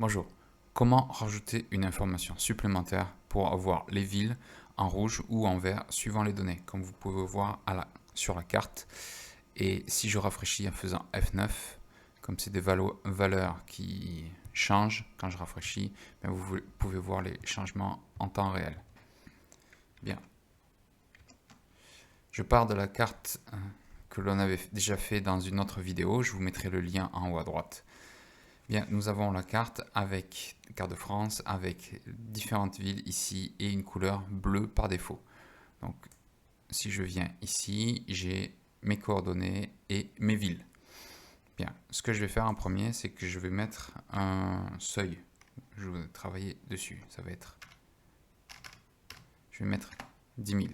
Bonjour. Comment rajouter une information supplémentaire pour avoir les villes en rouge ou en vert suivant les données, comme vous pouvez voir sur la carte. Et si je rafraîchis en faisant F9, comme c'est des valeurs qui changent quand je rafraîchis, vous pouvez voir les changements en temps réel. Bien. Je pars de la carte que l'on avait déjà fait dans une autre vidéo. Je vous mettrai le lien en haut à droite. Bien, nous avons la carte de France avec différentes villes ici et une couleur bleue par défaut. Donc, si je viens ici, j'ai mes coordonnées et mes villes. Bien, ce que je vais faire en premier, c'est que je vais mettre un seuil. Je vais travailler dessus. Ça va être... Je vais mettre 10 000.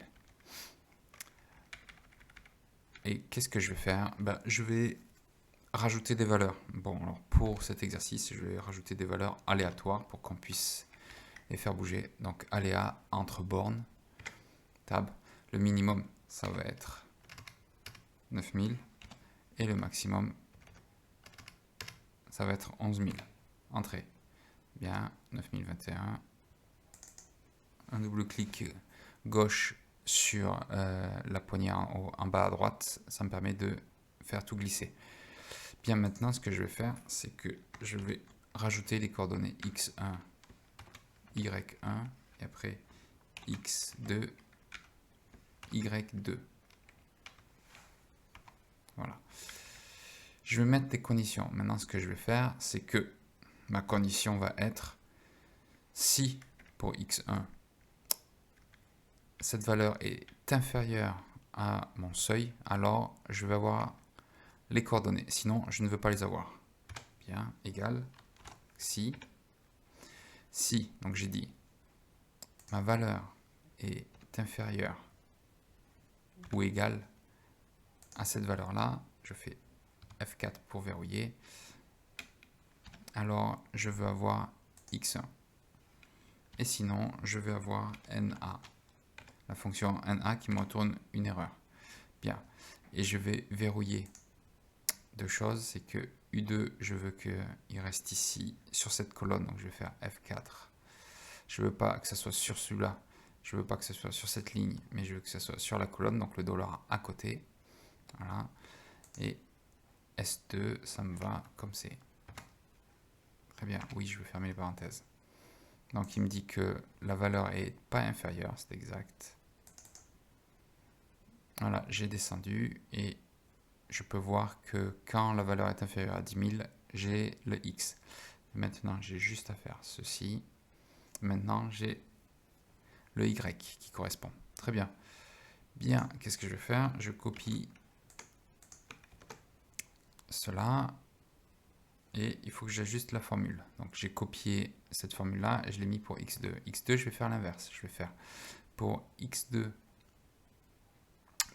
Et qu'est-ce que je vais faire? Je vais rajouter des valeurs. Bon, alors pour cet exercice, je vais rajouter des valeurs aléatoires pour qu'on puisse les faire bouger. Donc aléa entre bornes, tab. Le minimum, ça va être 9000 et le maximum, ça va être 11 000. Entrée. Bien, 9021. Un double clic gauche sur la poignée en bas à droite, ça me permet de faire tout glisser. Bien, maintenant, ce que je vais faire, c'est que je vais rajouter les coordonnées x1, y1, et après x2, y2. Voilà. Je vais mettre des conditions. Maintenant, ce que je vais faire, c'est que ma condition va être si pour x1, cette valeur est inférieure à mon seuil, alors je vais avoir les coordonnées. Sinon, je ne veux pas les avoir. Bien, égal si. Si, donc j'ai dit, ma valeur est inférieure ou égale à cette valeur-là, je fais F4 pour verrouiller, alors je veux avoir x1. Et sinon, je vais avoir NA, la fonction NA qui me retourne une erreur. Bien, et je vais verrouiller deux choses, c'est que U2, je veux qu'il reste ici, sur cette colonne, donc je vais faire F4. Je ne veux pas que ce soit sur celui-là, je ne veux pas que ce soit sur cette ligne, mais je veux que ce soit sur la colonne, donc le dollar à côté. Voilà. Et S2, ça me va comme c'est. Très bien, oui, je vais fermer les parenthèses. Donc il me dit que la valeur est pas inférieure, c'est exact. Voilà, j'ai descendu et je peux voir que quand la valeur est inférieure à 10 000, j'ai le X. Maintenant, j'ai juste à faire ceci. Maintenant, j'ai le Y qui correspond. Très bien. Bien, qu'est-ce que je vais faire? Je copie cela et il faut que j'ajuste la formule. Donc j'ai copié cette formule-là et je l'ai mis pour x2. x2, je vais faire l'inverse. Je vais faire pour x2,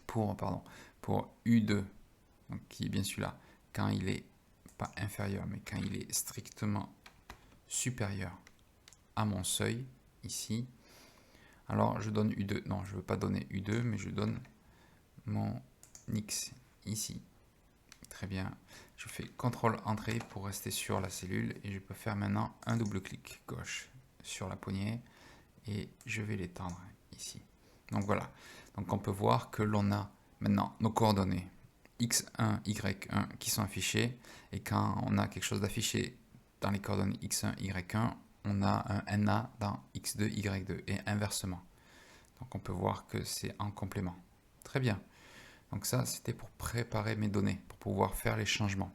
pour u2, donc qui est bien celui-là, quand il est pas inférieur, mais quand il est strictement supérieur à mon seuil, ici, alors je donne u2. Non, je ne veux pas donner u2, mais je donne mon x ici. Très bien. Je fais CTRL entrée pour rester sur la cellule et je peux faire maintenant un double clic gauche sur la poignée et je vais l'étendre ici. Donc voilà. Donc on peut voir que l'on a maintenant nos coordonnées x1, y1 qui sont affichées et quand on a quelque chose d'affiché dans les coordonnées x1, y1, on a un NA dans x2, y2 et inversement. Donc on peut voir que c'est en complément. Très bien. Donc ça, c'était pour préparer mes données, pour pouvoir faire les changements.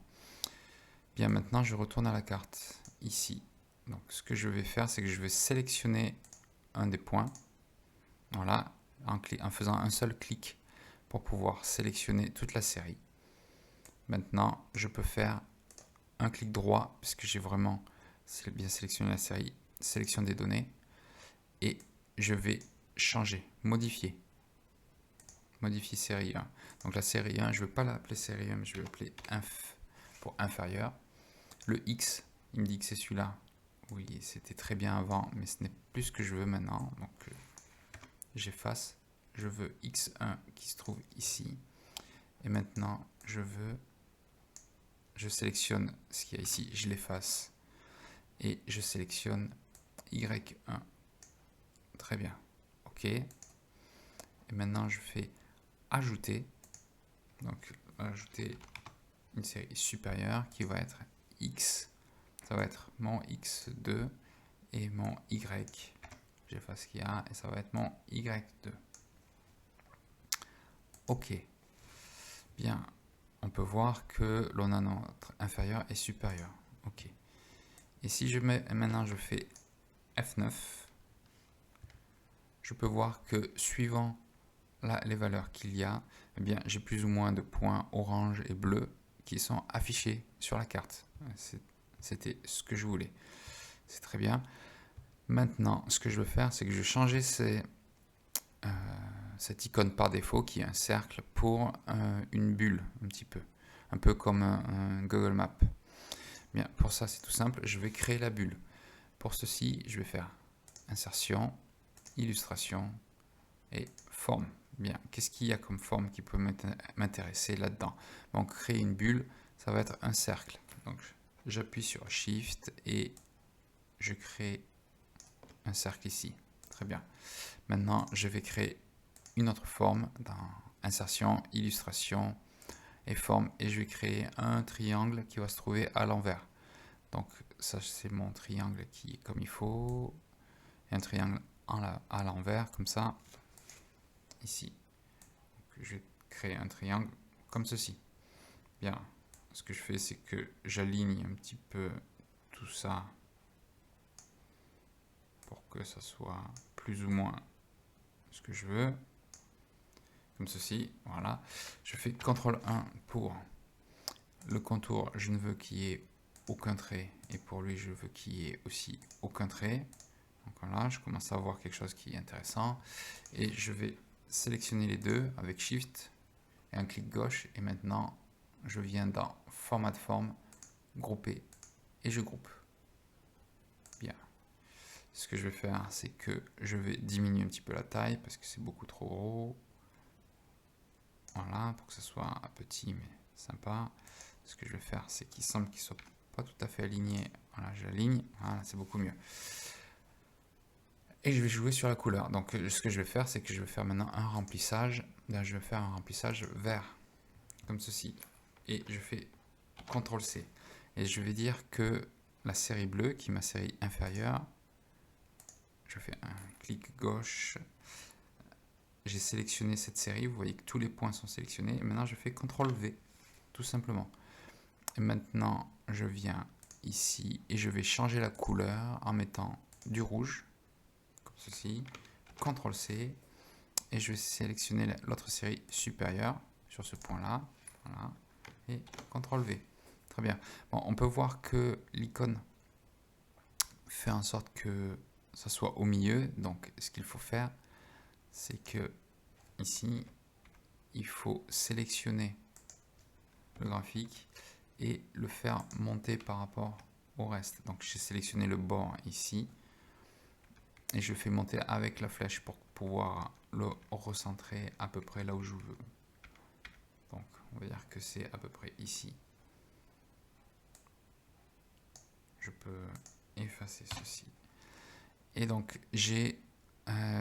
Bien, maintenant, je retourne à la carte, ici. Donc ce que je vais faire, c'est que je vais sélectionner un des points, voilà, en faisant un seul clic pour pouvoir sélectionner toute la série. Maintenant, je peux faire un clic droit, puisque j'ai vraiment bien sélectionné la série, sélection des données, et je vais changer, modifier série 1. Donc la série 1, je ne veux pas l'appeler série 1, mais je vais l'appeler inf pour inférieur. Le X, il me dit que c'est celui-là. Oui, c'était très bien avant, mais ce n'est plus ce que je veux maintenant. Donc j'efface. Je veux X1 qui se trouve ici. Et maintenant, je sélectionne ce qu'il y a ici, je l'efface. et je sélectionne Y1. Très bien. OK. Et maintenant, je fais ajouter. Donc, ajouter une série supérieure qui va être X. Ça va être mon X2 et mon Y. J'efface ce qu'il y a et ça va être mon Y2. OK. Bien. On peut voir que l'on a notre inférieur et supérieur. OK. Et si je mets, maintenant je fais F9, je peux voir que suivant les valeurs qu'il y a, eh bien, j'ai plus ou moins de points orange et bleu qui sont affichés sur la carte. C'était ce que je voulais. C'est très bien. Maintenant, ce que je veux faire, c'est que je vais changer cette icône par défaut qui est un cercle pour une bulle, un peu comme un Google Maps. Bien, pour ça, c'est tout simple. Je vais créer la bulle. Pour ceci, je vais faire insertion, illustration et forme. Bien, qu'est-ce qu'il y a comme forme qui peut m'intéresser là-dedans? Donc, créer une bulle, ça va être un cercle. Donc, j'appuie sur Shift et je crée un cercle ici. Très bien. Maintenant, je vais créer une autre forme dans insertion, illustration et forme. Et je vais créer un triangle qui va se trouver à l'envers. Donc, ça, c'est mon triangle qui est comme il faut. Et un triangle à l'envers, comme ça, ici. Donc, je vais créer un triangle comme ceci. Bien, ce que je fais, c'est que j'aligne un petit peu tout ça pour que ça soit plus ou moins ce que je veux. Comme ceci, voilà. Je fais CTRL 1 pour le contour, je ne veux qu'il y ait aucun trait. Et pour lui, je veux qu'il y ait aussi aucun trait. Donc voilà, je commence à voir quelque chose qui est intéressant. Et je vais sélectionner les deux avec Shift et un clic gauche. Et maintenant, je viens dans Format de forme, Grouper, et je groupe. Bien. Ce que je vais faire, c'est que je vais diminuer un petit peu la taille parce que c'est beaucoup trop gros. Voilà, pour que ce soit petit mais sympa. Ce que je vais faire, c'est qu'il semble qu'il ne soit pas tout à fait aligné. Voilà, j'aligne. Voilà, c'est beaucoup mieux. Et je vais jouer sur la couleur. Donc, ce que je vais faire, c'est que je vais faire maintenant un remplissage. Là, je vais faire un remplissage vert, comme ceci. Et je fais CTRL-C. Et je vais dire que la série bleue, qui est ma série inférieure, je fais un clic gauche. J'ai sélectionné cette série. Vous voyez que tous les points sont sélectionnés. Et maintenant, je fais CTRL-V, tout simplement. Et maintenant, je viens ici et je vais changer la couleur en mettant du rouge, comme ceci, CTRL-C, et je vais sélectionner l'autre série supérieure sur ce point-là, voilà, et CTRL-V. Très bien. Bon, on peut voir que l'icône fait en sorte que ça soit au milieu. Donc, ce qu'il faut faire, c'est que ici, il faut sélectionner le graphique et le faire monter par rapport au reste. Donc j'ai sélectionné le bord ici et je fais monter avec la flèche pour pouvoir le recentrer à peu près là où je veux. Donc on va dire que c'est à peu près ici. Je peux effacer ceci. Et donc j'ai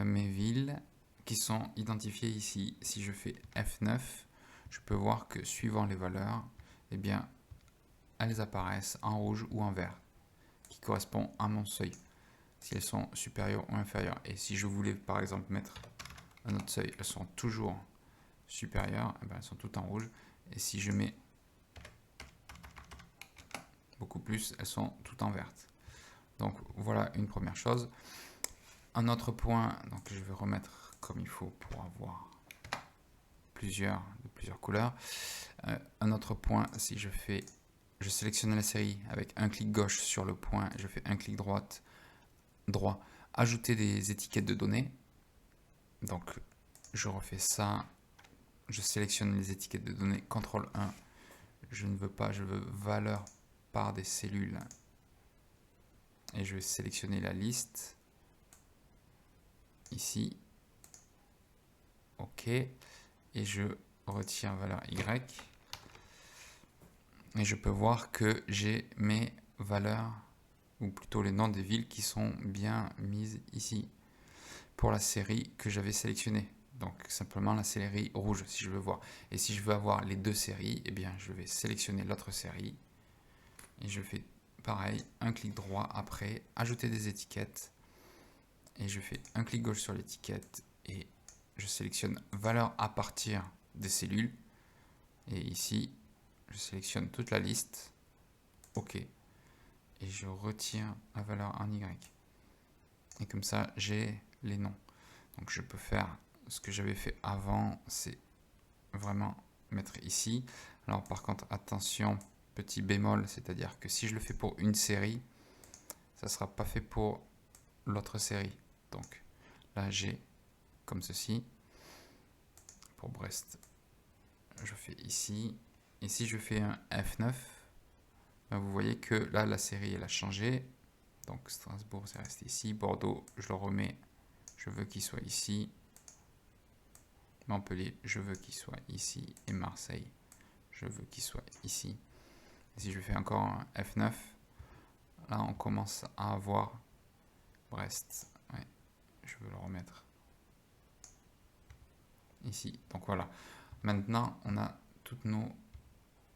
mes villes qui sont identifiées ici. Si je fais F9, je peux voir que suivant les valeurs, eh bien, elles apparaissent en rouge ou en vert, qui correspond à mon seuil, si elles sont supérieures ou inférieures. Et si je voulais par exemple mettre un autre seuil, elles sont toujours supérieures, eh bien, elles sont toutes en rouge. Et si je mets beaucoup plus, elles sont toutes en verte. Donc voilà une première chose. Un autre point, donc je vais remettre comme il faut pour avoir plusieurs couleurs. Un autre point, si je sélectionne la série avec un clic gauche sur le point, je fais un clic droit, ajouter des étiquettes de données. Donc je refais ça, je sélectionne les étiquettes de données, CTRL 1, je ne veux pas, je veux valeur par des cellules. Et je vais sélectionner la liste, ici, OK, et je retire valeur Y. Et je peux voir que j'ai mes valeurs, ou plutôt les noms des villes qui sont bien mises ici pour la série que j'avais sélectionnée. Donc simplement la série rouge si je veux voir. Et si je veux avoir les deux séries, eh bien je vais sélectionner l'autre série et je fais pareil, un clic droit après, ajouter des étiquettes et je fais un clic gauche sur l'étiquette et je sélectionne valeur à partir des cellules et ici je sélectionne toute la liste, OK, et je retire la valeur en Y. Et comme ça j'ai les noms. Donc je peux faire ce que j'avais fait avant, c'est vraiment mettre ici. Alors par contre attention, petit bémol, c'est-à-dire que si je le fais pour une série, ça ne sera pas fait pour l'autre série. Donc là j'ai comme ceci. Pour Brest, je fais ici. Et si je fais un F9, ben vous voyez que là la série elle a changé. Donc Strasbourg c'est resté ici. Bordeaux je le remets, je veux qu'il soit ici. Montpellier je veux qu'il soit ici. Et Marseille je veux qu'il soit ici. Et si je fais encore un F9, là on commence à avoir Brest. Ouais, je veux le remettre ici. Donc voilà. Maintenant on a toutes nos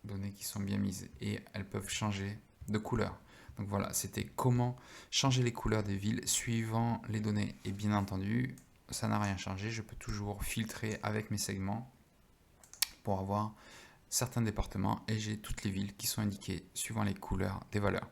données qui sont bien mises et elles peuvent changer de couleur. Donc voilà, c'était comment changer les couleurs des villes suivant les données. Et bien entendu, ça n'a rien changé. Je peux toujours filtrer avec mes segments pour avoir certains départements et j'ai toutes les villes qui sont indiquées suivant les couleurs des valeurs.